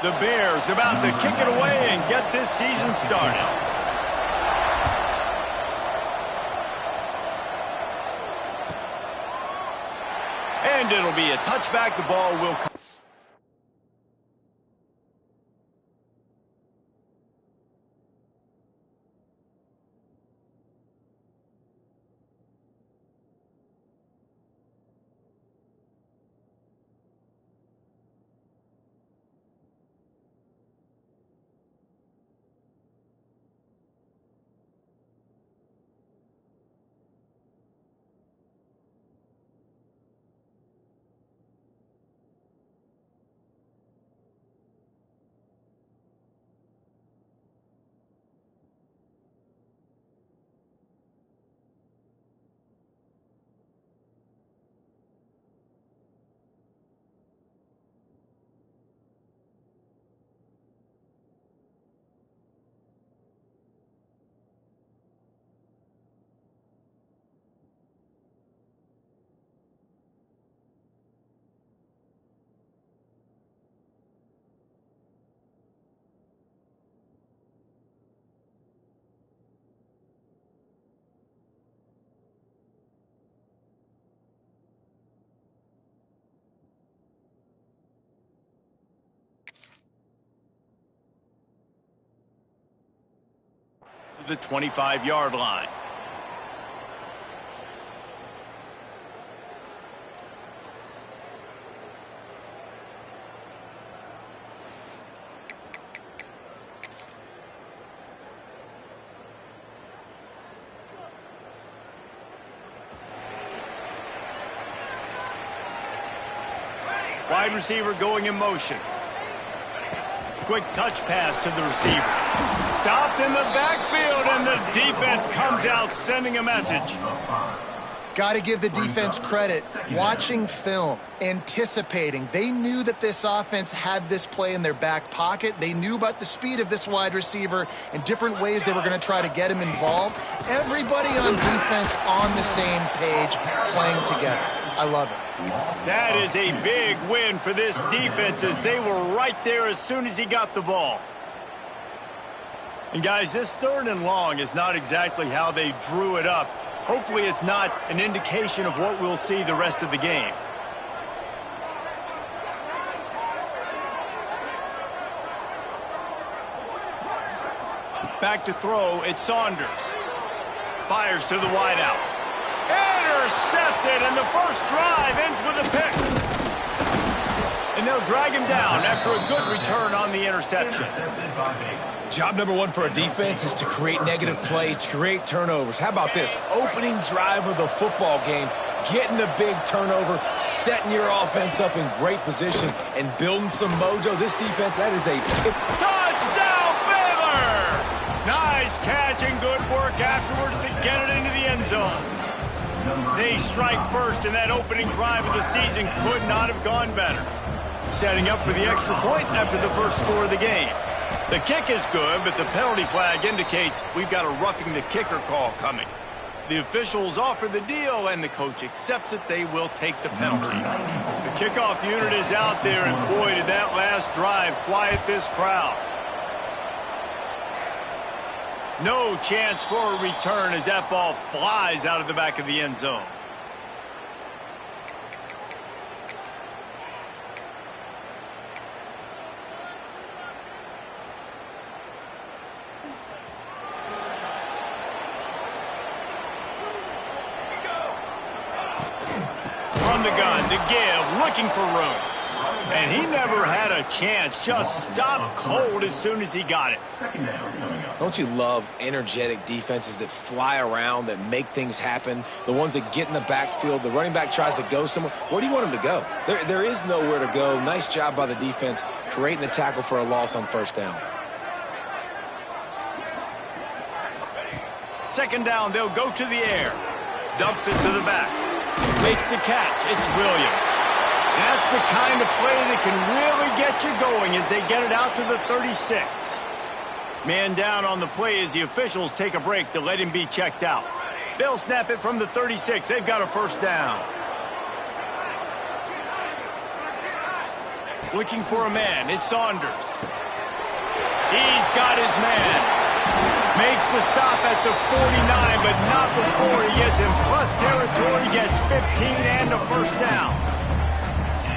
The Bears about to kick it away and get this season started. And it'll be a touchback. The ball will come. The 25-yard line. Wide receiver going in motion. Quick touch pass to the receiver. Stopped in the backfield, and the defense comes out sending a message. Got to give the defense credit. Watching film, anticipating. They knew that this offense had this play in their back pocket. They knew about the speed of this wide receiver and different ways they were going to try to get him involved. Everybody on defense on the same page, playing together. I love it. That is a big win for this defense, as they were right there as soon as he got the ball. And guys, this 3rd and long is not exactly how they drew it up. Hopefully it's not an indication of what we'll see the rest of the game. Back to throw, it's Saunders. Fires to the wideout. Intercepted, and the first drive ends with a pick. And they'll drag him down after a good return on the interception. Job number 1 for a defense is to create negative plays, to create turnovers. How about this? Opening drive of the football game, getting the big turnover, setting your offense up in great position, and building some mojo. This defense, that is a... Touchdown, Baylor! Nice catch and good work afterwards to get it into the end zone. They strike first, and that opening drive of the season could not have gone better. Setting up for the extra point after the first score of the game. The kick is good, but the penalty flag indicates we've got a roughing the kicker call coming. The officials offer the deal, and the coach accepts it. They will take the penalty. The kickoff unit is out there, and boy, did that last drive quiet this crowd. No chance for a return as that ball flies out of the back of the end zone. From the gun to give, looking for room. And he never had a chance, just stopped cold as soon as he got it. Don't you love energetic defenses that fly around, that make things happen? The ones that get in the backfield, the running back tries to go somewhere. Where do you want him to go? There is nowhere to go. Nice job by the defense, creating the tackle for a loss on first down. Second down, they'll go to the air. Dumps it to the back. Makes the catch. It's Williams. That's the kind of play that can really get you going as they get it out to the 36. Man down on the play as the officials take a break to let him be checked out. They'll snap it from the 36. They've got a first down. Looking for a man. It's Saunders. He's got his man. Makes the stop at the 49, but not before he gets in plus territory, gets 15 and a first down.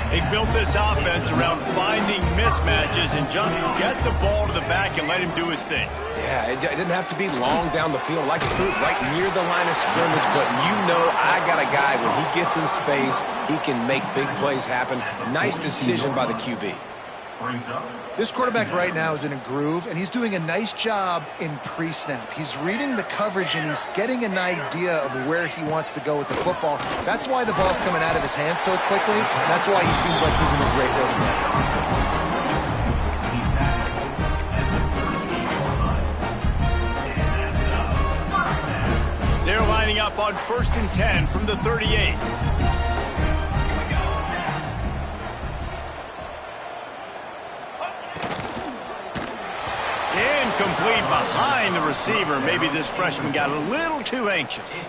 They built this offense around finding mismatches and just get the ball to the back and let him do his thing. Yeah, it didn't have to be long down the field. Like it threw it right near the line of scrimmage, but you know I got a guy, when he gets in space, he can make big plays happen. Nice decision by the QB. This quarterback right now is in a groove, and he's doing a nice job in pre-snap. He's reading the coverage, and he's getting an idea of where he wants to go with the football. That's why the ball's coming out of his hands so quickly, and that's why he seems like he's in a great rhythm. They're lining up on 1st and 10 from the 38. Incomplete behind the receiver. Maybe this freshman got a little too anxious.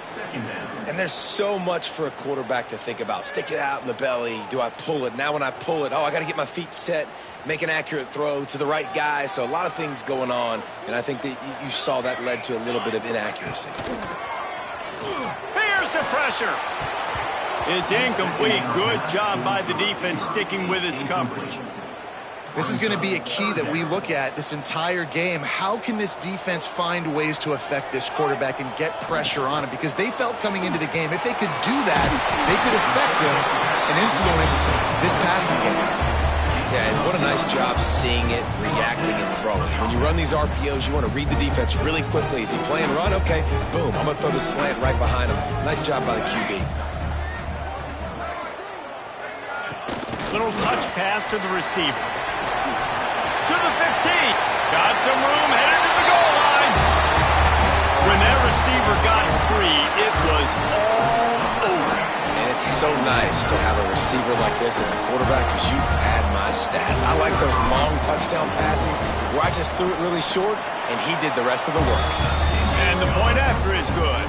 And there's so much for a quarterback to think about. Stick it out in the belly. Do I pull it? Now when I pull it, I got to get my feet set, make an accurate throw to the right guy. So a lot of things going on, and I think that you saw that led to a little bit of inaccuracy. Here's the pressure. It's incomplete. Good job by the defense sticking with its coverage. This is going to be a key that we look at this entire game. How can this defense find ways to affect this quarterback and get pressure on him? Because they felt coming into the game, if they could do that, they could affect him and influence this passing game. Yeah, and what a nice job seeing it, reacting, and throwing. When you run these RPOs, you want to read the defense really quickly. Is he playing run? Okay, boom, I'm going to throw the slant right behind him. Nice job by the QB. Little touch pass to the receiver. To the 15. Got some room, headed to the goal line. When that receiver got free, it was all over. And it's so nice to have a receiver like this as a quarterback because you add my stats. I like those long touchdown passes where I just threw it really short and he did the rest of the work. And the point after is good.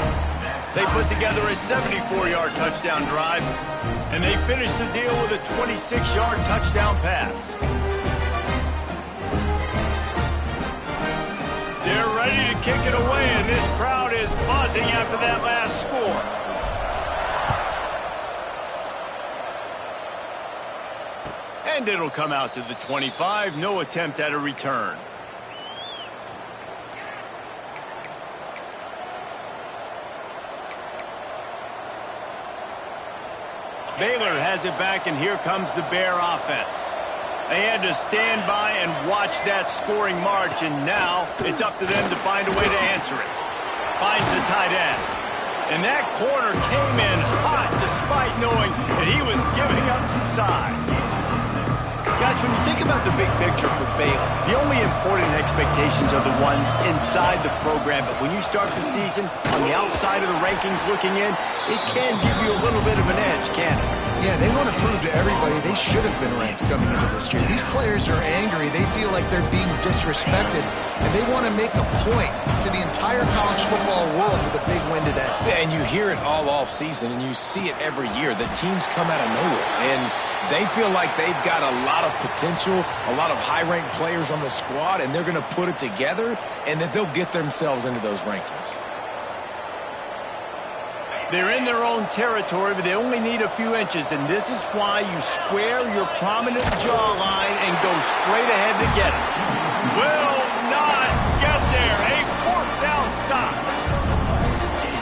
They put together a 74-yard touchdown drive, and they finished the deal with a 26-yard touchdown pass. They're ready to kick it away, and this crowd is buzzing after that last score. And it'll come out to the 25. No attempt at a return. Baylor has it back, and here comes the Bear offense. They had to stand by and watch that scoring march, and now it's up to them to find a way to answer it. Finds the tight end. And that corner came in hot despite knowing that he was giving up some size. Guys, when you think about the big picture for Baylor, the only important expectations are the ones inside the program. But when you start the season on the outside of the rankings looking in, it can give you a little bit of an edge, can't it? Yeah, they want to prove to everybody they should have been ranked coming into this year. These players are angry. They feel like they're being disrespected, and they want to make a point to the entire college football world with a big win today. Yeah, and you hear it all off season, and you see it every year. The teams come out of nowhere, and they feel like they've got a lot of potential, a lot of high-ranked players on the squad, and they're going to put it together, and that they'll get themselves into those rankings. They're in their own territory, but they only need a few inches, and this is why you square your prominent jawline and go straight ahead to get it. Will not get there. A fourth down stop.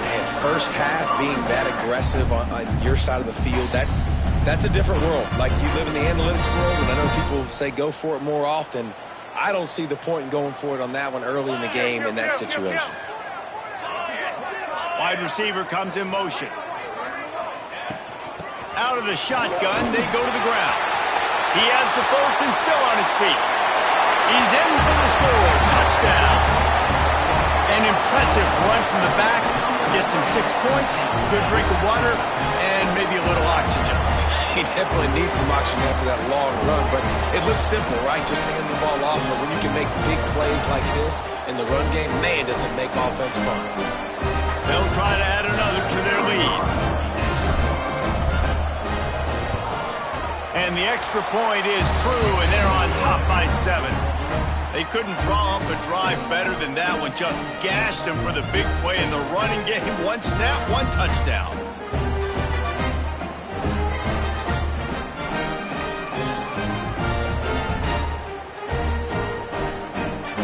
Man, first half being that aggressive on your side of the field, that's a different world. Like, you live in the analytics world, and I know people say go for it more often. I don't see the point in going for it on that one early in the game in that situation. Wide receiver comes in motion. Out of the shotgun, they go to the ground. He has the first and still on his feet. He's in for the score. Touchdown. An impressive run from the back. Gets him 6 points, good drink of water, and maybe a little oxygen. He definitely needs some oxygen after that long run, but it looks simple, right? Just hand the ball off, but when you can make big plays like this in the run game, man, does it make offense fun. They'll try to add another to their lead. And the extra point is true, and they're on top by 7. They couldn't draw up a drive better than that one. Just gashed them for the big play in the running game. 1 snap, 1 touchdown.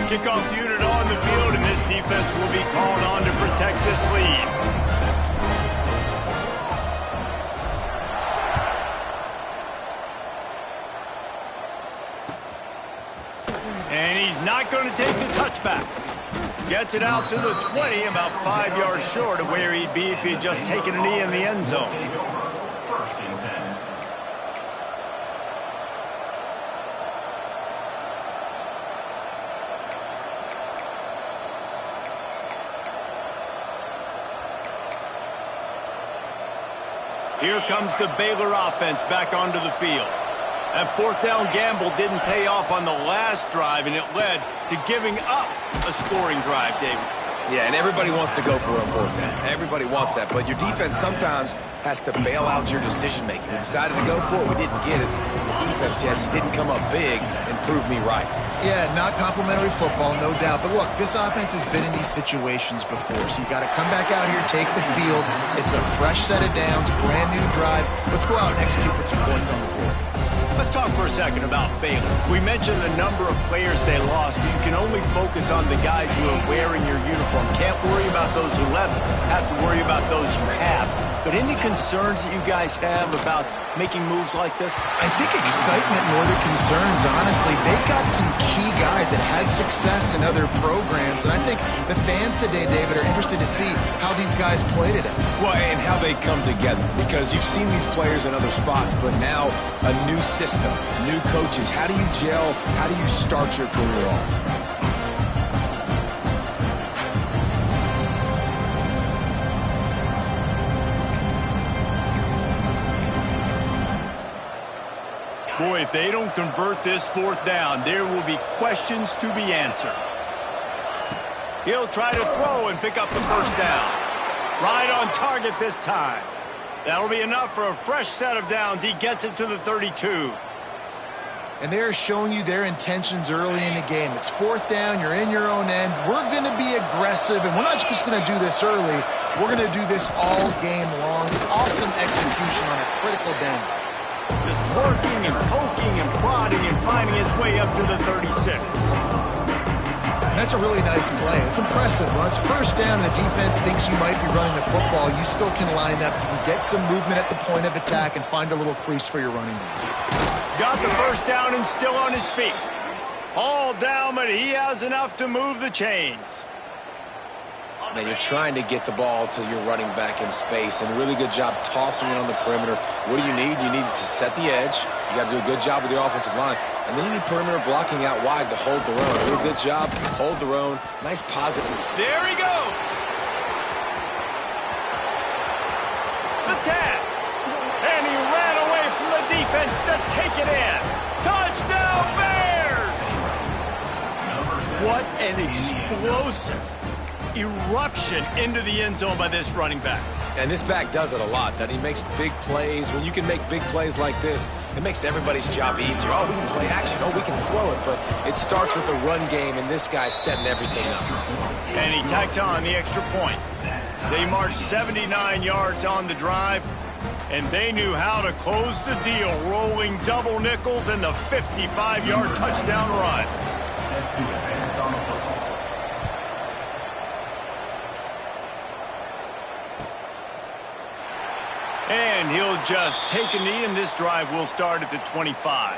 Kickoff unit on the field, and this defense will be called on to protect this lead. And he's not going to take the touchback. Gets it out to the 20, about 5 yards short of where he'd be if he had just taken a knee in the end zone. Here comes the Baylor offense back onto the field. That 4th down gamble didn't pay off on the last drive, and it led to giving up a scoring drive, David. Yeah, and everybody wants to go for it on 4th down. Everybody wants that, but your defense sometimes has to bail out your decision-making. We decided to go for it. We didn't get it. The defense, Jesse, didn't come up big and prove me right. Yeah, not complimentary football, no doubt. But look, this offense has been in these situations before, so you got to come back out here, take the field. It's a fresh set of downs, brand new drive. Let's go out and execute, put some points on the board. Let's talk for a second about Baylor. We mentioned the number of players they lost, but you can only focus on the guys who are wearing your uniform. Can't worry about those who left, have to worry about those you have. But any concerns that you guys have about making moves like this? I think excitement more than concerns, honestly. They got some key guys that had success in other programs, and I think the fans today, David, are interested to see how these guys play today. Well, and how they come together, because you've seen these players in other spots, but now a new system, new coaches. How do you gel? How do you start your career off? Boy, if they don't convert this 4th down, there will be questions to be answered. He'll try to throw and pick up the 1st down. Right on target this time. That'll be enough for a fresh set of downs. He gets it to the 32. And they're showing you their intentions early in the game. It's 4th down, you're in your own end. We're going to be aggressive, and we're not just going to do this early. We're going to do this all game long. Awesome execution on a critical down. Just working and poking and prodding and finding his way up to the 36. And that's a really nice play. It's impressive. When it's 1st down and the defense thinks you might be running the football, you still can line up. You can get some movement at the point of attack and find a little crease for your running back. Got the 1st down and still on his feet. All down, but he has enough to move the chains. Now you're trying to get the ball to your running back in space, and a really good job tossing it on the perimeter. What do you need? You need to set the edge. You got to do a good job with your offensive line. And then you need perimeter blocking out wide to hold their own. Do a good job, hold their own. Nice positive. There he goes. The tag. And he ran away from the defense to take it in. Touchdown, Bears! What an explosive eruption into the end zone by this running back. And this back does it a lot, that he makes big plays. When you can make big plays like this, it makes everybody's job easier. Oh, we can play action. Oh, we can throw it. But it starts with the run game, and this guy's setting everything up. And he tacked on the extra point. They marched 79 yards on the drive, and they knew how to close the deal, rolling double nickels and the 55-yard touchdown run. And he'll just take a knee, and this drive will start at the 25.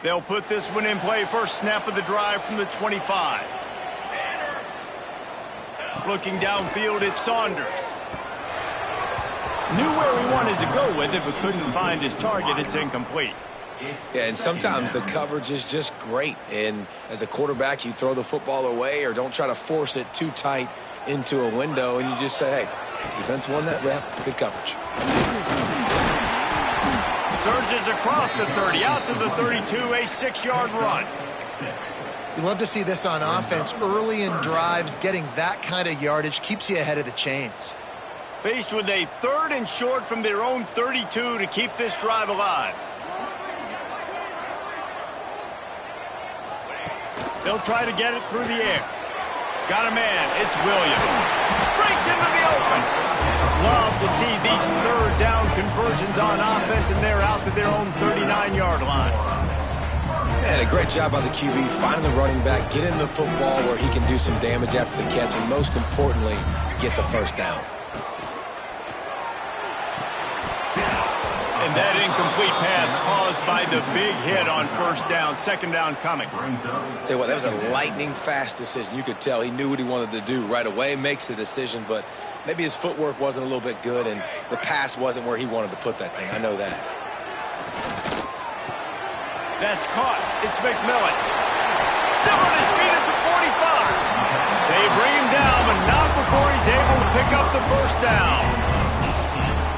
They'll put this one in play. First snap of the drive from the 25. Looking downfield, it's Saunders. Knew where he wanted to go with it, but couldn't find his target. It's incomplete. Yeah, and sometimes the coverage is just great. And as a quarterback, you throw the football away or don't try to force it too tight into a window, and you just say, hey, Defense won that rep. Good coverage. Surges across the 30, out to the 32, a 6-yard run. You love to see this on offense. Early in drives, getting that kind of yardage keeps you ahead of the chains. Faced with a 3rd and short from their own 32 to keep this drive alive. They'll try to get it through the air. Got a man. It's Williams. Breaks into the open. Love to see these 3rd down conversions on offense, and they're out to their own 39-yard line. And a great job by the QB, finding the running back, get him the football where he can do some damage after the catch, and most importantly, get the first down. And that incomplete pass caused by the big hit on 1st down, 2nd down coming. Tell you what, that was a lightning-fast decision. You could tell he knew what he wanted to do right away, makes the decision, but maybe his footwork wasn't a little bit good, and the pass wasn't where he wanted to put that thing. I know that. That's caught. It's McMillan. Still on his feet at the 45. They bring him down, but not before he's able to pick up the 1st down.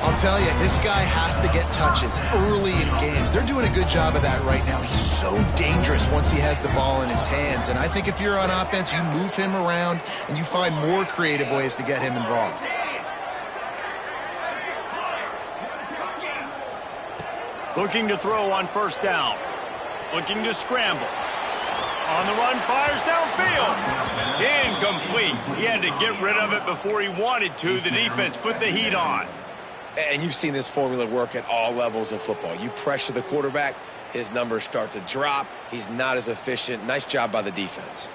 I'll tell you, this guy has to get touches early in games. They're doing a good job of that right now. He's so dangerous once he has the ball in his hands. And I think if you're on offense, you move him around and you find more creative ways to get him involved. Looking to throw on 1st down. Looking to scramble. On the run, fires downfield. Incomplete. He had to get rid of it before he wanted to. The defense put the heat on. And you've seen this formula work at all levels of football. You pressure the quarterback, his numbers start to drop. He's not as efficient. Nice job by the defense.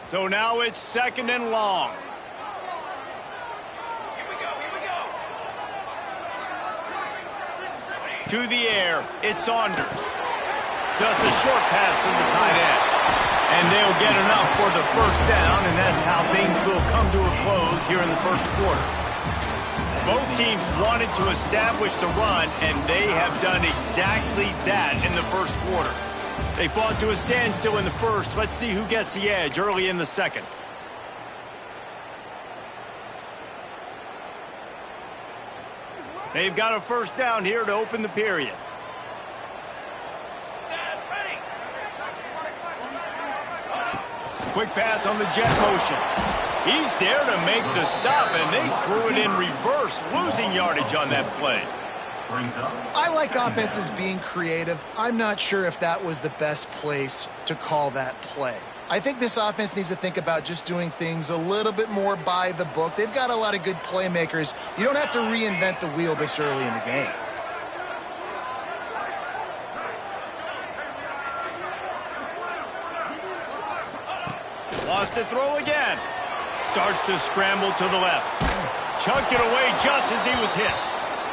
So now it's 2nd and long. To the air, it's Saunders. Just a short pass to the tight end. And they'll get enough for the 1st down, and that's how things will come to a close here in the 1st quarter. Both teams wanted to establish the run, and they have done exactly that in the 1st quarter. They fought to a standstill in the 1st. Let's see who gets the edge early in the 2nd. They've got a 1st down here to open the period. Quick pass on the jet motion. He's there to make the stop, and they threw it in reverse, losing yardage on that play. I like offenses being creative. I'm not sure if that was the best place to call that play. I think this offense needs to think about just doing things a little bit more by the book. They've got a lot of good playmakers. You don't have to reinvent the wheel this early in the game. Lost to throw again. Starts to scramble to the left. Chucked it away just as he was hit.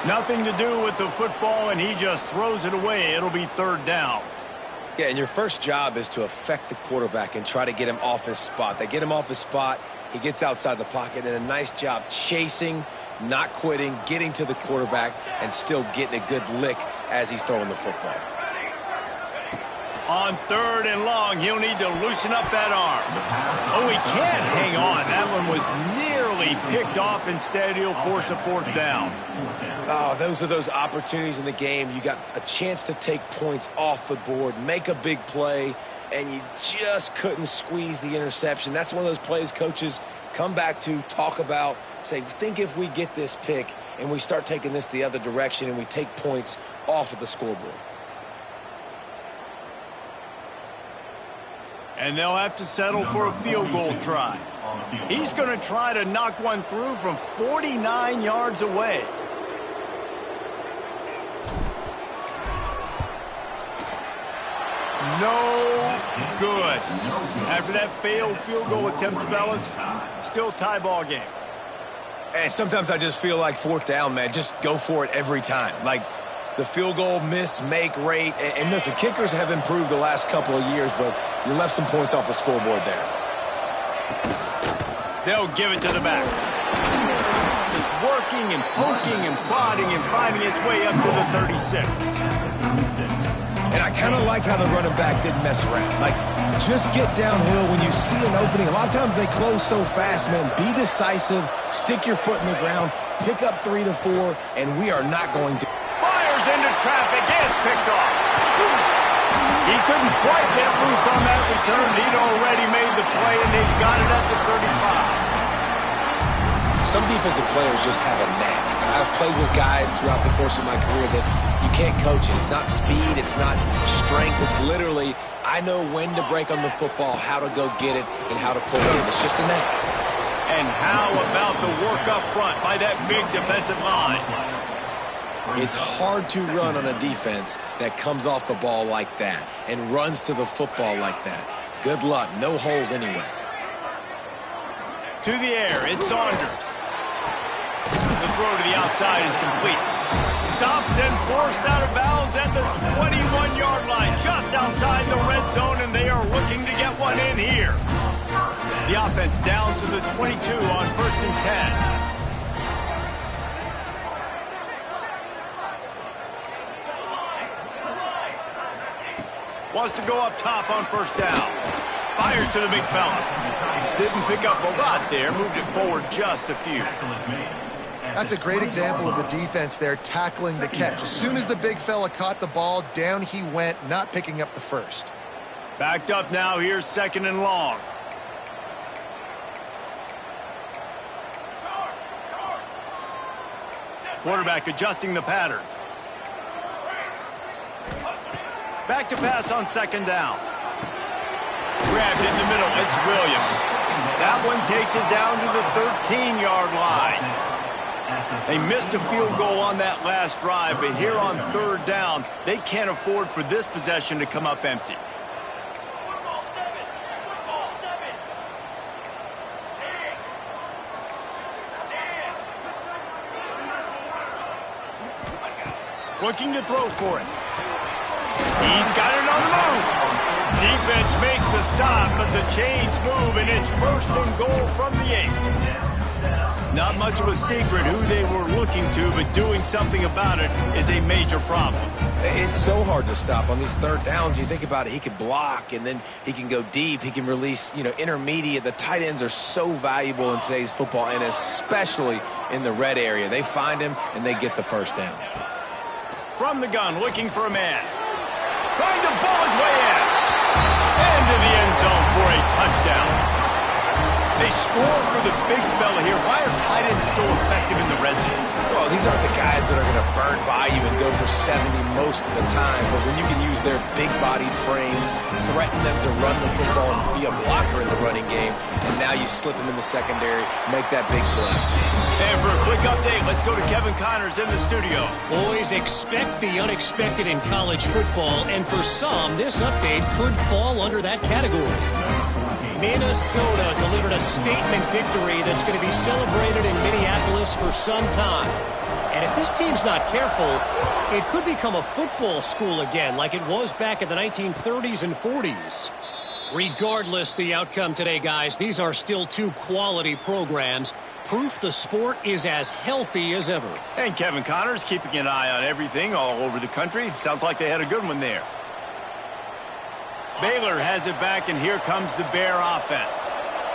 Nothing to do with the football, and he just throws it away. It'll be 3rd down. Yeah, and your first job is to affect the quarterback and try to get him off his spot. They get him off his spot, he gets outside the pocket, and a nice job chasing, not quitting, getting to the quarterback, and still getting a good lick as he's throwing the football. On 3rd and long, he'll need to loosen up that arm. Oh, he can't hang on. That one was nearly picked off. Instead, he'll force a 4th down. Oh, those are those opportunities in the game. You got a chance to take points off the board, make a big play, and you just couldn't squeeze the interception. That's one of those plays coaches come back to, talk about, say, think if we get this pick and we start taking this the other direction and we take points off of the scoreboard. And they'll have to settle for a field goal try. He's going to try to knock one through from 49 yards away. No good. After that failed field goal attempt, fellas, still tie ball game. And sometimes I just feel like 4th down, man, just go for it every time. Like the field goal miss, make rate. And listen, kickers have improved the last couple of years, but you left some points off the scoreboard there. They'll give it to the back. Just working and poking and prodding and finding his way up to the 36. And I kind of like how the running back didn't mess around. Like, just get downhill when you see an opening. A lot of times they close so fast, man. Be decisive, stick your foot in the ground, pick up 3 to 4, and we are not going to. Fires into traffic, gets picked off. He couldn't quite get loose on that return. He'd already made the play, and they've got it at the 35. Some defensive players just have a knack. I've played with guys throughout the course of my career that you can't coach it. It's not speed. It's not strength. It's literally, I know when to break on the football, how to go get it, and how to pull it in. It's just a knack. And how about the work up front by that big defensive line? It's hard to run on a defense that comes off the ball like that and runs to the football like that. Good luck. No holes anywhere. To the air, it's Saunders. The throw to the outside is complete. Stopped and forced out of bounds at the 21-yard line, just outside the red zone, and they are looking to get one in here. The offense down to the 22 on 1st and 10. Wants to go up top on 1st down. Fires to the big fella. Didn't pick up a lot there, moved it forward just a few. That's a great example of the defense there tackling the catch. As soon as the big fella caught the ball, down he went, not picking up the first. Backed up now, here's 2nd and long. Quarterback adjusting the pattern. Back to pass on 2nd down. Grabbed in the middle, it's Williams. That one takes it down to the 13-yard line. They missed a field goal on that last drive, but here on 3rd down, they can't afford for this possession to come up empty. Looking to throw for it. He's got it on the move. Defense makes a stop, but the chains move, and it's 1st and goal from the 8. Not much of a secret who they were looking to, but doing something about it is a major problem. It's so hard to stop on these 3rd downs. You think about it, he could block, and then he can go deep. He can release, intermediate. The tight ends are so valuable in today's football, and especially in the red area. They find him, and they get the 1st down. From the gun, looking for a man. Trying to ball his way in. Into the end zone for a touchdown. They score for the big fella here. Why are tight ends so effective in the red zone? Well, these aren't the guys that are going to burn by you and go for 70 most of the time, but when you can use their big-bodied frames, threaten them to run the football and be a blocker in the running game, and now you slip them in the secondary, make that big play. And for a quick update, let's go to Kevin Connors in the studio. Boys, expect the unexpected in college football, and for some, this update could fall under that category. Minnesota delivered a statement victory that's going to be celebrated in Minneapolis for some time. And if this team's not careful, it could become a football school again like it was back in the 1930s and 40s. Regardless the outcome today, guys, these are still 2 quality programs. Proof the sport is as healthy as ever. And Kevin Connors keeping an eye on everything all over the country. Sounds like they had a good one there. Baylor has it back, and here comes the Bear offense.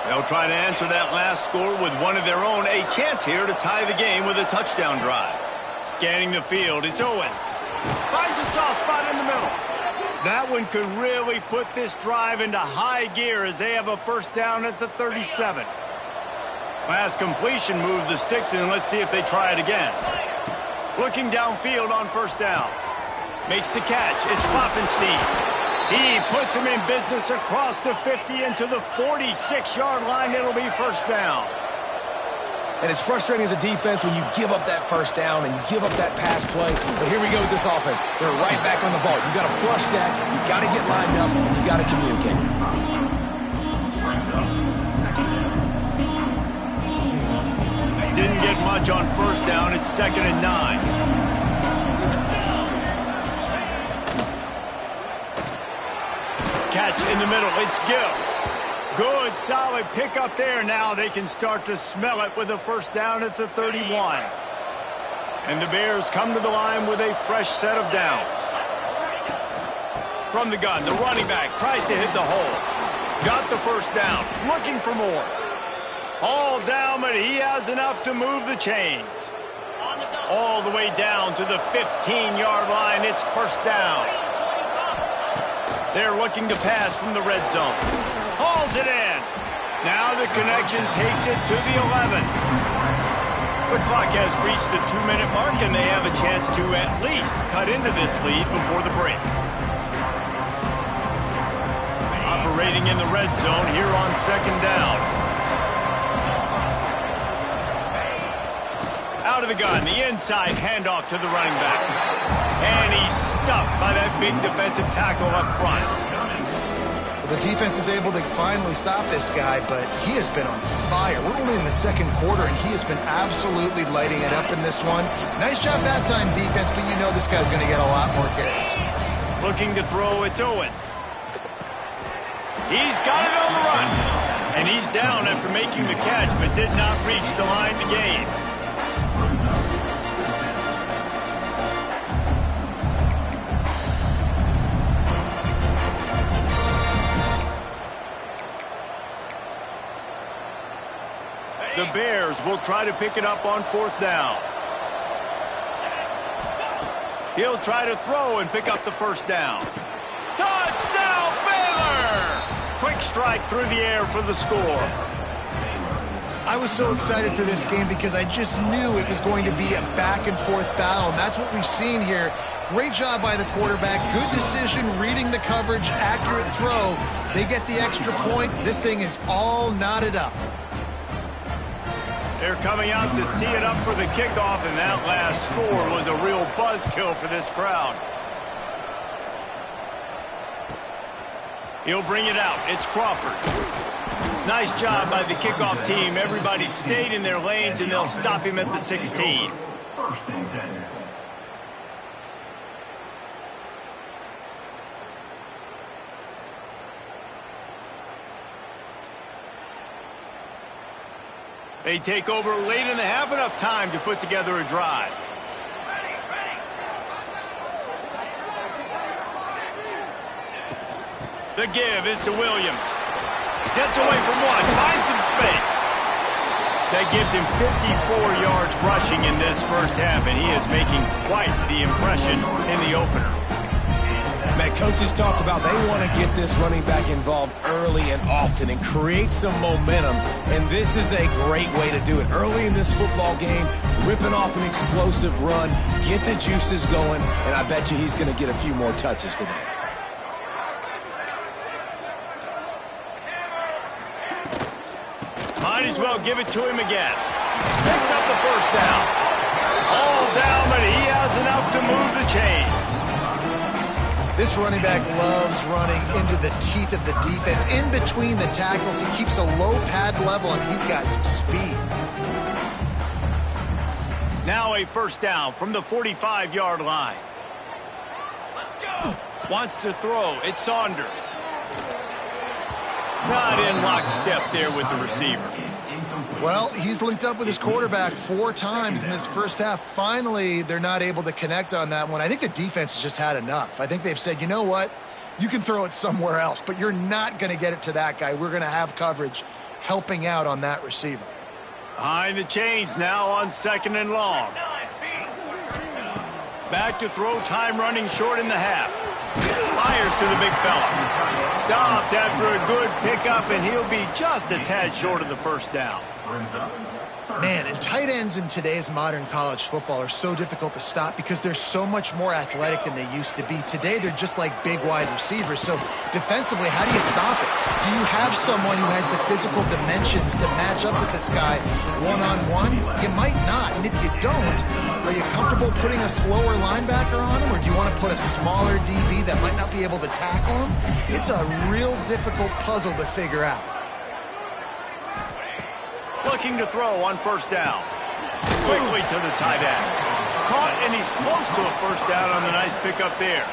They'll try to answer that last score with one of their own. A chance here to tie the game with a touchdown drive. Scanning the field, it's Owens. Finds a soft spot in the middle. That one could really put this drive into high gear as they have a 1st down at the 37. Last completion moved the sticks in. Let's see if they try it again. Looking downfield on 1st down. Makes the catch. It's Pfeffenstein. He puts him in business across the 50 into the 46-yard line. It'll be 1st down. And it's frustrating as a defense when you give up that 1st down and you give up that pass play. But here we go with this offense. They're right back on the ball. You got to flush that. You got to get lined up. And you got to communicate. Didn't get much on 1st down. It's 2nd and 9. Catch in the middle. It's Gill. Good, solid pickup there. Now they can start to smell it with a first down at the 31. And the Bears come to the line with a fresh set of downs. From the gun, the running back tries to hit the hole. Got the first down, looking for more. All down, but he has enough to move the chains. All the way down to the 15-yard line. It's first down. They're looking to pass from the red zone. Hauls it in. Now the connection takes it to the 11. The clock has reached the 2-minute mark, and they have a chance to at least cut into this lead before the break. Operating in the red zone here on second down. Out of the gun, the inside handoff to the running back. And he's stuffed by that big defensive tackle up front. The defense is able to finally stop this guy, but he has been on fire. We're only in the second quarter, and he has been absolutely lighting it up in this one. Nice job that time, defense, but you know this guy's going to get a lot more carries. Looking to throw, it's Owens. He's got it on the run. And he's down after making the catch, but did not reach the line to gain. The Bears will try to pick it up on fourth down. He'll try to throw and pick up the first down. Touchdown, Baylor! Quick strike through the air for the score. I was so excited for this game because I just knew it was going to be a back-and-forth battle, and that's what we've seen here. Great job by the quarterback. Good decision, reading the coverage, accurate throw. They get the extra point. This thing is all knotted up. They're coming out to tee it up for the kickoff, and that last score was a real buzzkill for this crowd. He'll bring it out. It's Crawford. Nice job by the kickoff team. Everybody stayed in their lanes, and they'll stop him at the 16. First and 10. They take over late and have enough time to put together a drive. The give is to Williams. Gets away from one, finds some space. That gives him 54 yards rushing in this first half, and he is making quite the impression in the opener. Man, coaches talked about they want to get this running back involved early and often and create some momentum, and this is a great way to do it. Early in this football game, ripping off an explosive run, get the juices going, and I bet you he's going to get a few more touches today. Might as well give it to him again. Picks up the first down. All down, but he has enough to move the chains. This running back loves running into the teeth of the defense. In between the tackles, he keeps a low pad level, and he's got some speed. Now a first down from the 45-yard line. Let's go. Wants to throw. It's Saunders. Not in lockstep there with the receiver. Well, he's linked up with his quarterback 4 times in this first half. Finally, they're not able to connect on that one. I think the defense has just had enough. I think they've said, you know what? You can throw it somewhere else, but you're not going to get it to that guy. We're going to have coverage helping out on that receiver. Behind the chains now on second and long. Back to throw, time running short in the half. Fires to the big fella. Stopped after a good pickup, and he'll be just a tad short of the first down. Man, and tight ends in today's modern college football are so difficult to stop because they're so much more athletic than they used to be. Today, they're just like big wide receivers. So defensively, how do you stop it? Do you have someone who has the physical dimensions to match up with this guy one-on-one? You might not. And if you don't, are you comfortable putting a slower linebacker on him, or do you want to put a smaller DB that might not be able to tackle him? It's a real difficult puzzle to figure out. Looking to throw on first down. Quickly to the tight end. caught, and he's close to a first down on the nice pickup there.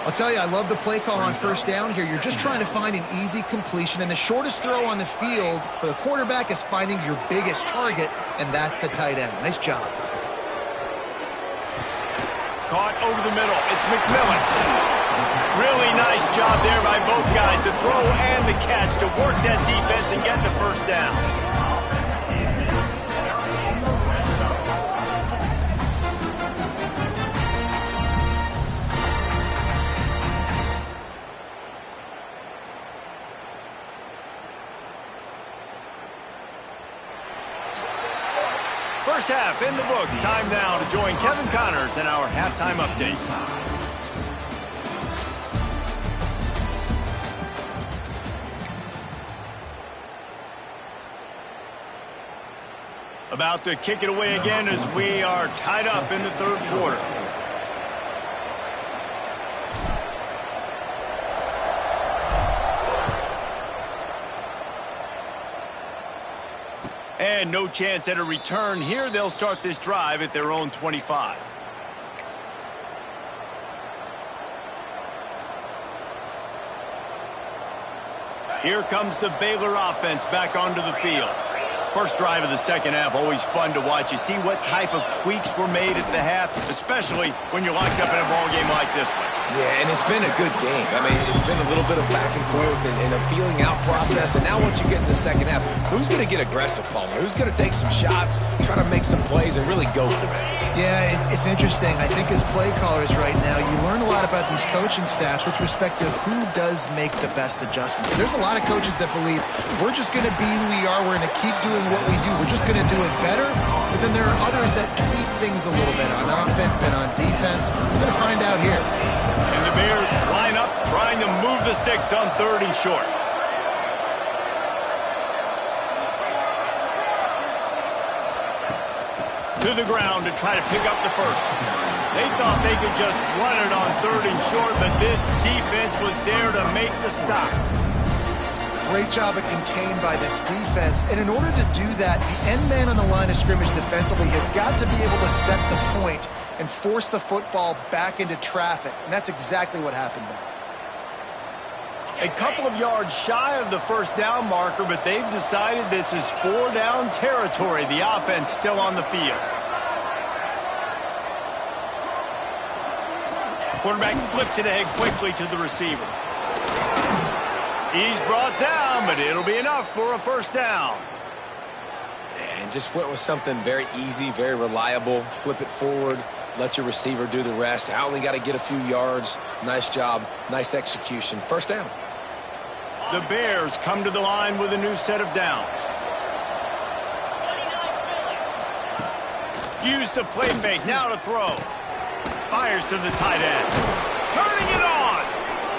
I'll tell you, I love the play call on first down here. You're just trying to find an easy completion, and the shortest throw on the field for the quarterback is finding your biggest target, and that's the tight end. Nice job. Caught over the middle. It's McMillan. Really nice job there by both guys to throw and the catch to work that defense and get the first down. First half in the books. Time now to join Kevin Connors in our halftime update. About to kick it away again as we are tied up in the third quarter. And no chance at a return here. They'll start this drive at their own 25. Here comes the Baylor offense back onto the field. First drive of the second half, always fun to watch. You see what type of tweaks were made at the half, especially when you're locked up in a ball game like this one. Yeah, and it's been a good game. I mean, it's been a little bit of back and forth and a feeling out process. And now once you get in the second half, who's going to get aggressive, Palmer? Who's going to take some shots, try to make some plays, and really go for it? Yeah, it's interesting. I think as play callers right now, you learn a lot about these coaching staffs with respect to who does make the best adjustments. There's a lot of coaches that believe we're just going to be who we are. We're going to keep doing what we do. We're just going to do it better. But then there are others that tweak things a little bit on offense and on defense. We're going to find out here. And the Bears line up trying to move the sticks on 3rd and short. To the ground to try to pick up the first. They thought they could just run it on 3rd and short, but this defense was there to make the stop. Great job of contained by this defense. And in order to do that, the end man on the line of scrimmage defensively has got to be able to set the point and force the football back into traffic. And that's exactly what happened there. A couple of yards shy of the first down marker, but they've decided this is 4-down territory. The offense still on the field. Quarterback flips it ahead quickly to the receiver. He's brought down, but it'll be enough for a first down. And just went with something very easy, very reliable. Flip it forward, let your receiver do the rest. I only got to get a few yards. Nice job, nice execution. First down. The Bears come to the line with a new set of downs. Use the play fake, now to throw. Fires to the tight end. Turning it on!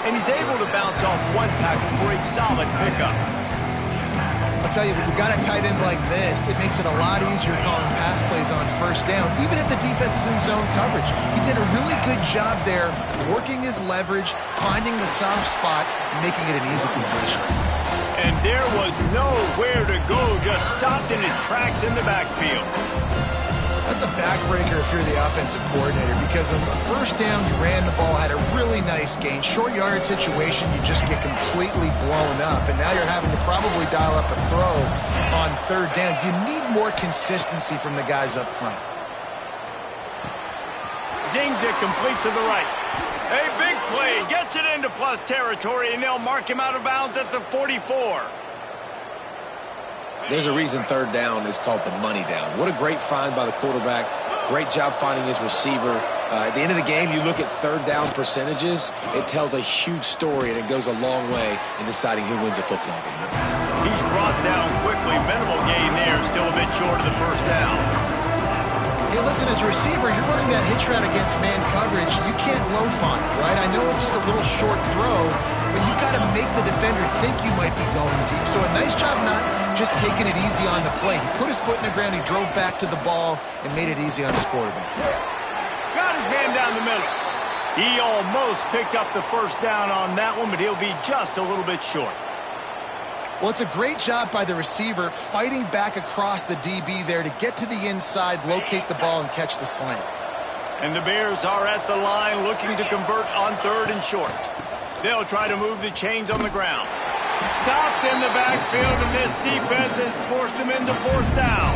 And he's able to bounce off one tackle for a solid pickup. I'll tell you, when you've got a tight end like this, it makes it a lot easier calling pass plays on first down, even if the defense is in zone coverage. He did a really good job there, working his leverage, finding the soft spot, and making it an easy completion. And there was nowhere to go, just stopped in his tracks in the backfield. That's a backbreaker if you're the offensive coordinator, because on the first down, you ran the ball, had a really nice gain. Short yardage situation, you just get completely blown up, and now you're having to probably dial up a throw on 3rd down. You need more consistency from the guys up front. Zings it complete to the right. A big play, gets it into plus territory, and they'll mark him out of bounds at the 44. There's a reason 3rd down is called the money down. What a great find by the quarterback. Great job finding his receiver. At the end of the game, you look at 3rd down percentages. It tells a huge story, and it goes a long way in deciding who wins a football game. He's brought down quickly. Minimal gain there. Still a bit short of the first down. Hey, listen, as a receiver, you're running that hitch route against man coverage. You can't loaf on it, right? I know it's just a little short throw, but you've got to make the defender think you might be going deep. So a nice job not just taking it easy on the play. He put his foot in the ground, he drove back to the ball, and made it easy on his quarterback. Got his man down the middle. He almost picked up the first down on that one, but he'll be just a little bit short. Well, it's a great job by the receiver fighting back across the DB there to get to the inside, locate the ball, and catch the slant. And the Bears are at the line looking to convert on 3rd and short. They'll try to move the chains on the ground. Stopped in the backfield, and this defense has forced him into 4th down.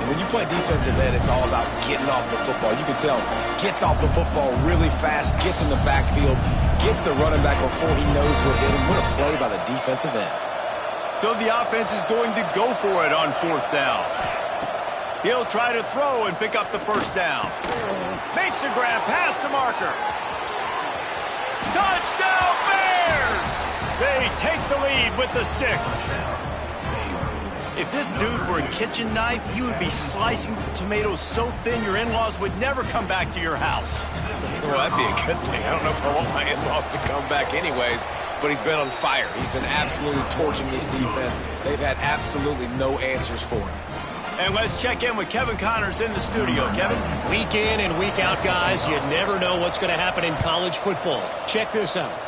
And when you play defensive end, it's all about getting off the football. You can tell, gets off the football really fast, gets in the backfield, gets the running back before he knows what hit him. What a play by the defensive end. So the offense is going to go for it on 4th down. He'll try to throw and pick up the 1st down. Makes the grab past the marker. Touchdown, Bears! They take the lead with the 6. If this dude were a kitchen knife, he would be slicing tomatoes so thin your in-laws would never come back to your house. Well, that'd be a good thing. I don't know if I want my in-laws to come back anyways, but he's been on fire. He's been absolutely torching this defense. They've had absolutely no answers for him. And let's check in with Kevin Connors in the studio. Kevin? Week in and week out, guys, you never know what's going to happen in college football. Check this out.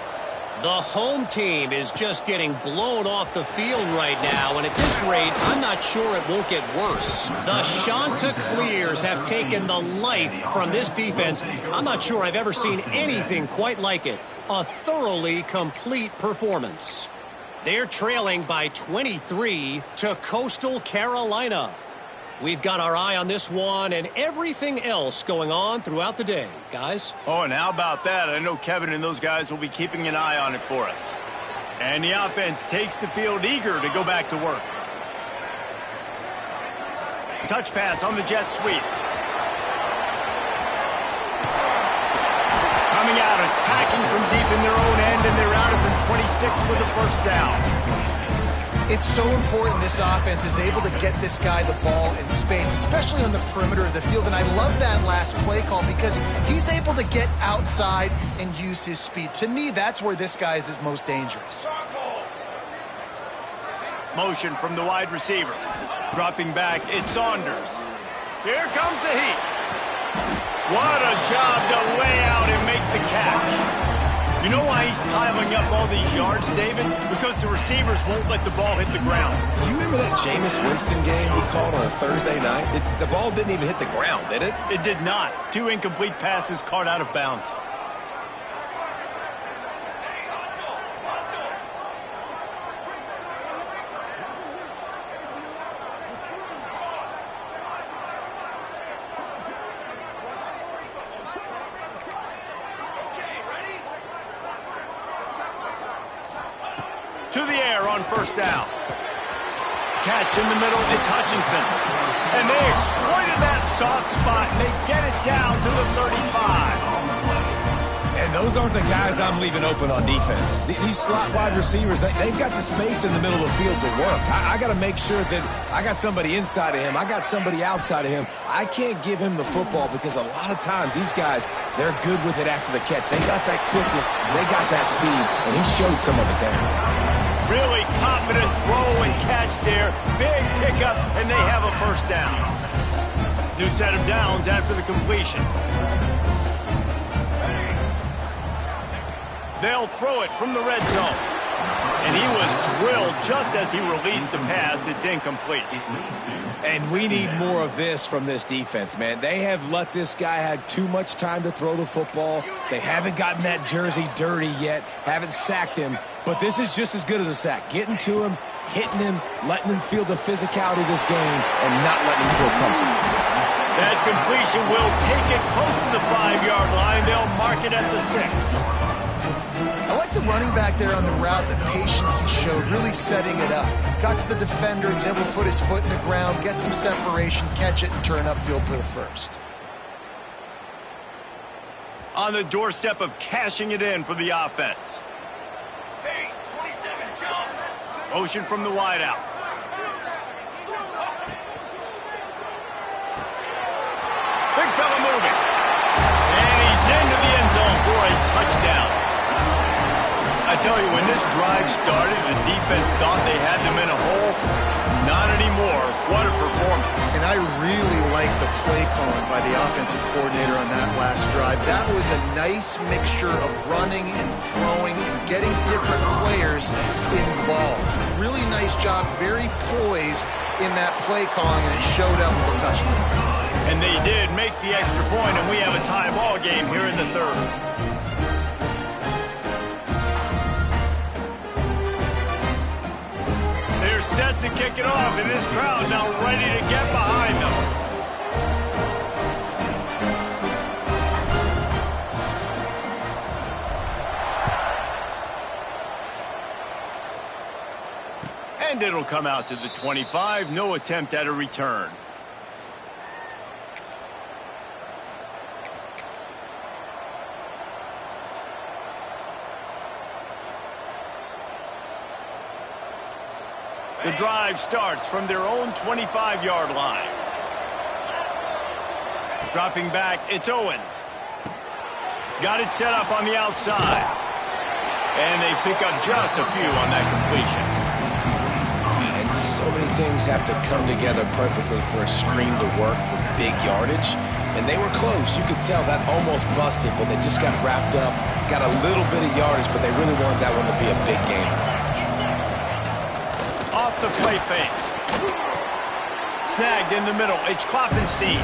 The home team is just getting blown off the field right now, and at this rate, I'm not sure it won't get worse. The Chanticleers have taken the life from this defense. I'm not sure I've ever seen anything quite like it. A thoroughly complete performance. They're trailing by 23 to Coastal Carolina. We've got our eye on this one and everything else going on throughout the day, guys. Oh, and how about that? I know Kevin and those guys will be keeping an eye on it for us. And the offense takes the field eager to go back to work. Touch pass on the jet sweep. Coming out, attacking from deep in their own end, and they're out at the 26 with a 1st down. It's so important this offense is able to get this guy the ball in space, especially on the perimeter of the field. And I love that last play call because he's able to get outside and use his speed. To me, that's where this guy is his most dangerous. Motion from the wide receiver. Dropping back, it's Saunders. Here comes the heat. What a job to lay out and make the catch. You know why he's piling up all these yards, David? Because the receivers won't let the ball hit the ground. You remember that Jameis Winston game we called on a Thursday night? The ball didn't even hit the ground, did it? It did not. 2 incomplete passes caught out of bounds. To the air on 1st down. Catch in the middle, it's Hutchinson. And they exploited that soft spot, and they get it down to the 35. And those aren't the guys I'm leaving open on defense. These slot wide receivers, they've got the space in the middle of the field to work. I got to make sure that I got somebody inside of him. I got somebody outside of him. I can't give him the football because a lot of times these guys, they're good with it after the catch. They got that quickness. They got that speed, and he showed some of it there. Really confident throw and catch there. Big pickup, and they have a 1st down. New set of downs after the completion. They'll throw it from the red zone. And he was drilled just as he released the pass. It's incomplete. And we need more of this from this defense, man. They have let this guy have too much time to throw the football. They haven't gotten that jersey dirty yet, haven't sacked him. But this is just as good as a sack. Getting to him, hitting him, letting him feel the physicality of this game, and not letting him feel comfortable. That completion will take it close to the 5-yard line. They'll mark it at the 6. I like the running back there on the route, the patience he showed, really setting it up. Got to the defender, he was able to put his foot in the ground, get some separation, catch it, and turn upfield for the 1st. On the doorstep of cashing it in for the offense. Motion from the wideout. Big fella moving. And he's into the end zone for a touchdown. I tell you, when this drive started, the defense thought they had them in a hole. Not anymore. What a performance. And I really like the play calling by the offensive coordinator on that last drive. drive. That was a nice mixture of running and throwing and getting different players involved. Really nice job, very poised in that play calling, and it showed up with a touchdown. And they did make the extra point, and we have a tie ball game here in the third. They're set to kick it off, and this crowd now ready to get behind them. And it'll come out to the 25. No attempt at a return. The drive starts from their own 25-yard line. Dropping back, it's Owens. Got it set up on the outside. And they pick up just a few on that completion. And so many things have to come together perfectly for a screen to work for big yardage. And they were close. You could tell that almost busted, but they just got wrapped up, got a little bit of yardage, but they really wanted that one to be a big gainer. Off the play fake. Snagged in the middle. It's Klopfenstein.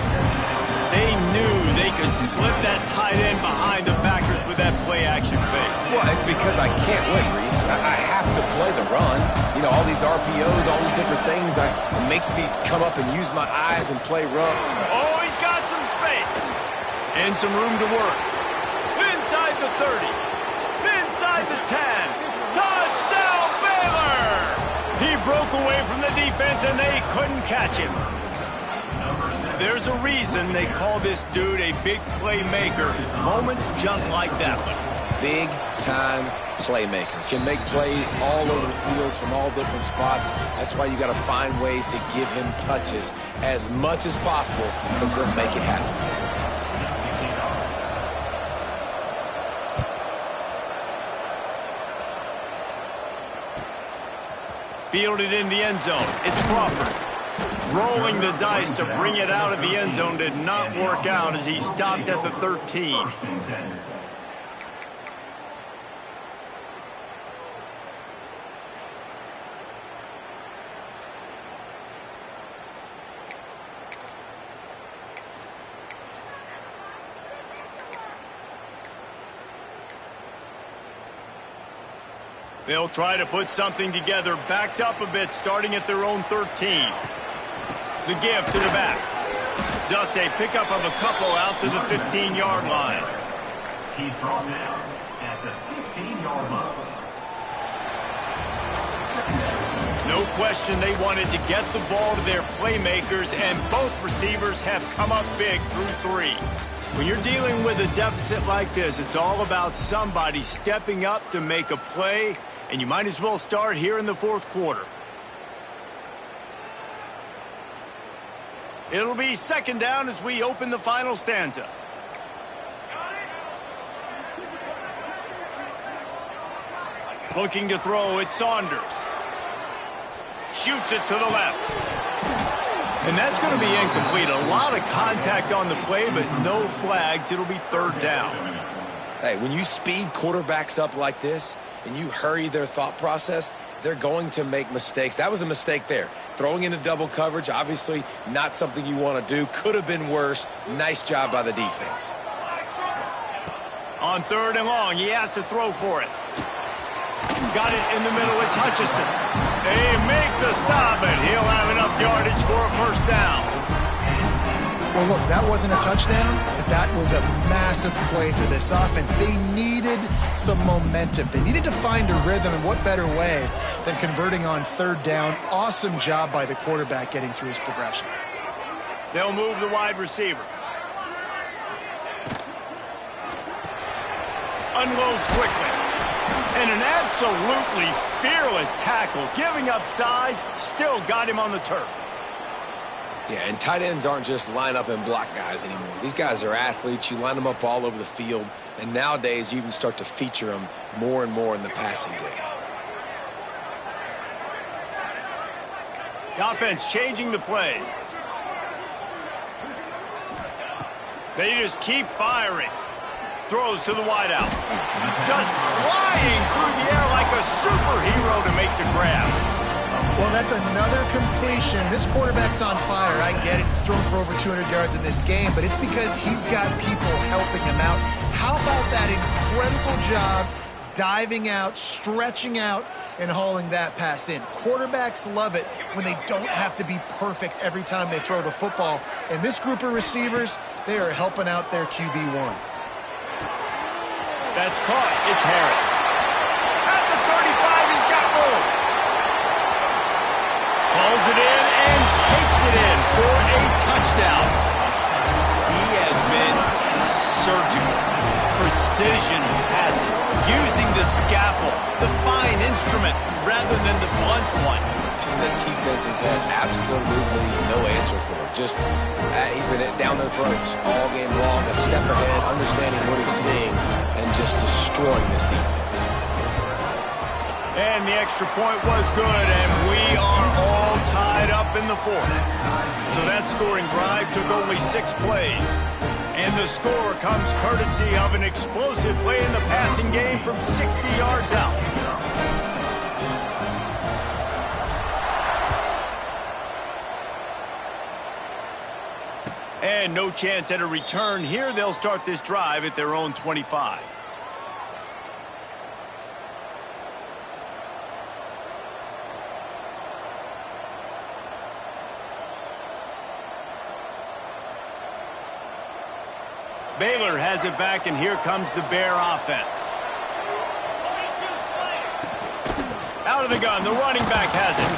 They knew they could slip that tight end behind the backers with that play action fake. Well, it's because I can't win, Reese. I have to play the run. You know, all these RPOs, all these different things. It makes me come up and use my eyes and play run. Oh, he's got some space. And some room to work. Inside the 30. Inside the 10. Touchdown, Baylor! He broke away from the defense, and they couldn't catch him. There's a reason they call this dude a big playmaker. Moments just like that one. Big-time playmaker. Can make plays all over the field from all different spots. That's why you got to find ways to give him touches as much as possible, because he'll make it happen. Fielded in the end zone. It's Crawford. Rolling the dice to bring it out of the end zone did not work out as he stopped at the 13. They'll try to put something together, backed up a bit, starting at their own 13. The give to the back. Just a pickup of a couple out to the 15-yard line. He's brought down at the 15-yard line. No question they wanted to get the ball to their playmakers, and both receivers have come up big through 3. When you're dealing with a deficit like this, it's all about somebody stepping up to make a play, and you might as well start here in the fourth quarter. It'll be second down as we open the final stanza. Looking to throw, it's Saunders. Shoots it to the left. And that's going to be incomplete. A lot of contact on the play, but no flags. It'll be third down. Hey, when you speed quarterbacks up like this and you hurry their thought process, they're going to make mistakes. That was a mistake there. Throwing into double coverage, obviously not something you want to do. Could have been worse. Nice job by the defense. On third and long, he has to throw for it. Got it in the middle. It's Hutchinson. They make the stop, and he'll have enough yardage for a first down. Well, look, that wasn't a touchdown, but that was a massive play for this offense. They needed some momentum. They needed to find a rhythm, and what better way than converting on third down. Awesome job by the quarterback getting through his progression. They'll move the wide receiver. Unloads quickly. And an absolutely fearless tackle. Giving up size, still got him on the turf. Yeah, and tight ends aren't just line up and block guys anymore. These guys are athletes. You line them up all over the field. And nowadays, you even start to feature them more and more in the passing game. The offense changing the play. They just keep firing. Throws to the wideout. Just flying through the air like a superhero to make the grab. Well, that's another completion. This quarterback's on fire. I get it. He's thrown for over 200 yards in this game, but it's because he's got people helping him out. How about that incredible job diving out, stretching out, and hauling that pass in? Quarterbacks love it when they don't have to be perfect every time they throw the football. And this group of receivers, they are helping out their QB1. That's caught. It's Harris. At the 35, he's got room. Pulls it in and takes it in for a touchdown. He has been surgical. Precision passes. Using the scalpel, the fine instrument, rather than the blunt one. The defense has had absolutely no answer for it. Just, he's been down their throats all game long, a step ahead, understanding what he's seeing, and just destroying this defense. And the extra point was good, and we are all tied up in the fourth. So that scoring drive took only 6 plays. And the score comes courtesy of an explosive play in the passing game from 60 yards out. And no chance at a return here. They'll start this drive at their own 25. Baylor has it back, and here comes the Bear offense. Out of the gun, the running back has it.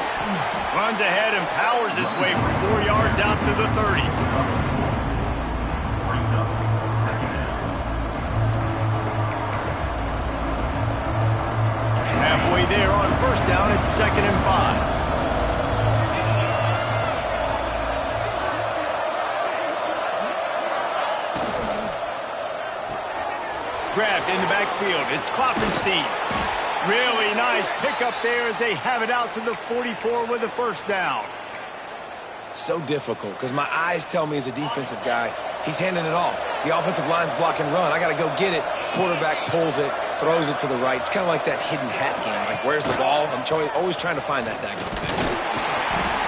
Runs ahead and powers his way for 4 yards out to the 30. Halfway there on first down, it's 2nd and 5. Grabbed in the backfield. It's Klopfenstein. Really nice pickup there as they have it out to the 44 with a first down. So difficult because my eyes tell me as a defensive guy, he's handing it off. The offensive line's block and run. I got to go get it. Quarterback pulls it, throws it to the right. It's kind of like that hidden hat game. Like, where's the ball? I'm always trying to find that daggone thing.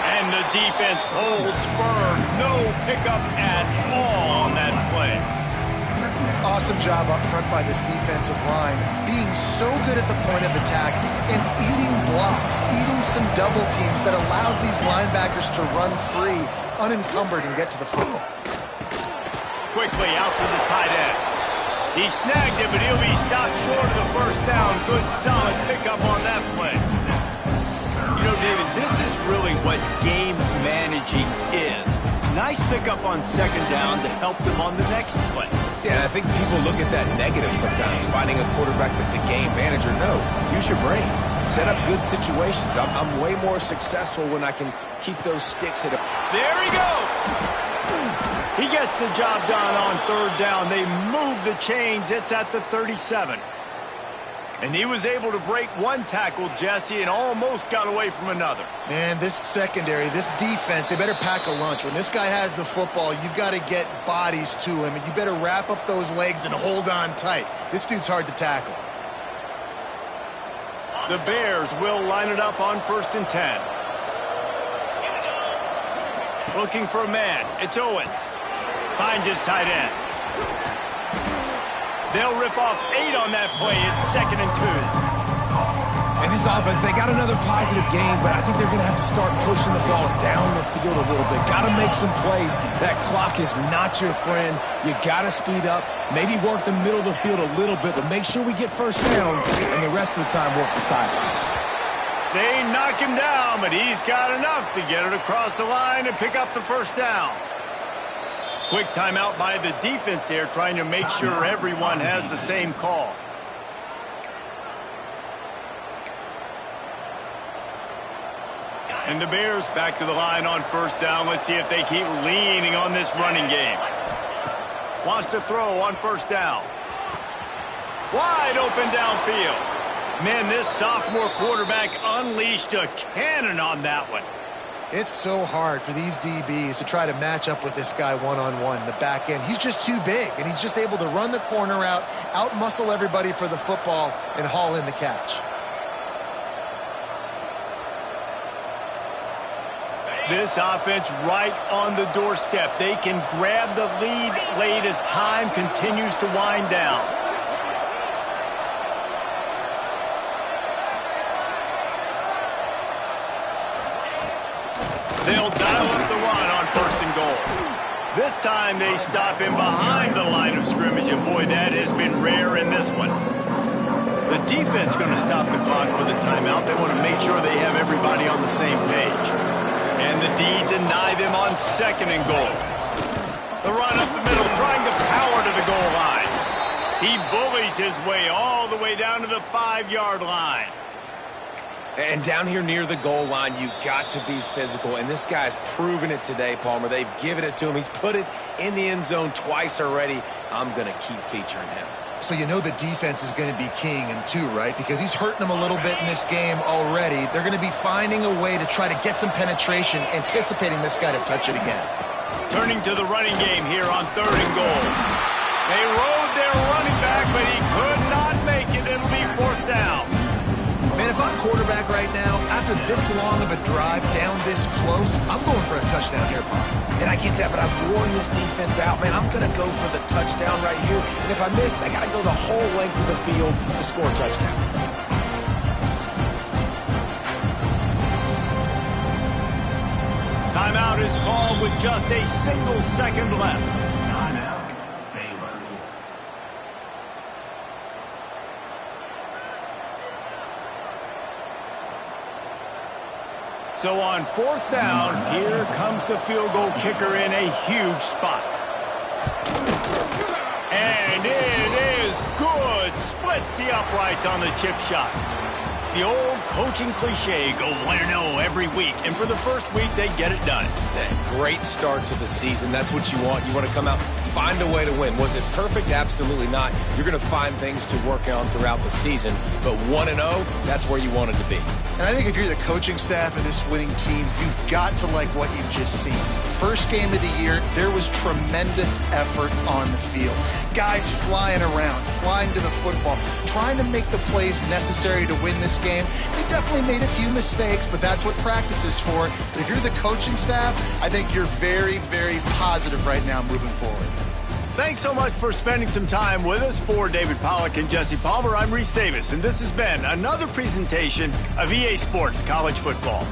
And the defense holds firm. No pickup at all on that play. Awesome job up front by this defensive line, being so good at the point of attack and eating blocks, eating some double teams that allows these linebackers to run free, unencumbered, and get to the football. Quickly out to the tight end. He snagged it, but he'll be stopped short of the first down. Good, solid pickup on that play. You know, David, this is really what game managing is. Nice pickup on 2nd down to help them on the next play. Yeah, I think people look at that negative sometimes, finding a quarterback that's a game manager. No, use your brain. Set up good situations. I'm way more successful when I can keep those sticks at a... There he goes! He gets the job done on 3rd down. They move the chains. It's at the 37. And he was able to break one tackle, Jesse, and almost got away from another. Man, this secondary, this defense, they better pack a lunch. When this guy has the football, you've got to get bodies to him, and you better wrap up those legs and hold on tight. This dude's hard to tackle. The Bears will line it up on 1st and 10. Looking for a man. It's Owens. Finds his tight end. They'll rip off 8 on that play. It's 2nd and 2. And this offense, they got another positive game, but I think they're going to have to start pushing the ball down the field a little bit. Got to make some plays. That clock is not your friend. You got to speed up. Maybe work the middle of the field a little bit, but make sure we get first downs, and the rest of the time work the sidelines. They knock him down, but he's got enough to get it across the line and pick up the first down. Quick timeout by the defense there, trying to make sure everyone has the same call. And the Bears back to the line on 1st down. Let's see if they keep leaning on this running game. Wants to throw on 1st down. Wide open downfield. Man, this sophomore quarterback unleashed a cannon on that one. It's so hard for these DBs to try to match up with this guy one-on-one in the back end. He's just too big, and he's just able to run the corner out, out-muscle everybody for the football, and haul in the catch. This offense right on the doorstep. They can grab the lead late as time continues to wind down. They'll dial up the run on 1st and goal. This time they stop him behind the line of scrimmage, and boy, that has been rare in this one. The defense going to stop the clock with a timeout. They want to make sure they have everybody on the same page. And the D deny them on 2nd and goal. The run up the middle, trying to power to the goal line. He bullies his way all the way down to the 5-yard line. And down here near the goal line, you got to be physical. And this guy's proven it today, Palmer. They've given it to him. He's put it in the end zone twice already. I'm going to keep featuring him. So you know the defense is going to be keying him too, right? Because he's hurting them a little bit in this game already. They're going to be finding a way to try to get some penetration, anticipating this guy to touch it again. Turning to the running game here on 3rd and goal. They rode their running back, but he could not make it. It'll be 4th down. Man, if I'm quarterback right now, after this long of a drive down this close, I'm going for a touchdown here, Pop. And I get that, but I've worn this defense out, man. I'm going to go for the touchdown right here. And if I miss, I got to go the whole length of the field to score a touchdown. Timeout is called with just a single second left. Timeout, Baylor. So on 4th down, here comes the field goal kicker in a huge spot. And it is good. Splits the uprights on the chip shot. The old coaching cliche, go 1-0 every week. And for the first week, they get it done. Great start to the season. That's what you want. You want to come out, find a way to win. Was it perfect? Absolutely not. You're going to find things to work on throughout the season. But 1-0, that's where you want it to be. And I think if you're the coaching staff of this winning team, you've got to like what you've just seen. First game of the year, there was tremendous effort on the field. Guys flying around, flying to the football, trying to make the plays necessary to win this game. They definitely made a few mistakes, but that's what practice is for. But if you're the coaching staff, I think you're very, very positive right now moving forward. Thanks so much for spending some time with us. For David Pollack and Jesse Palmer, I'm Reese Davis, and this has been another presentation of EA Sports College Football.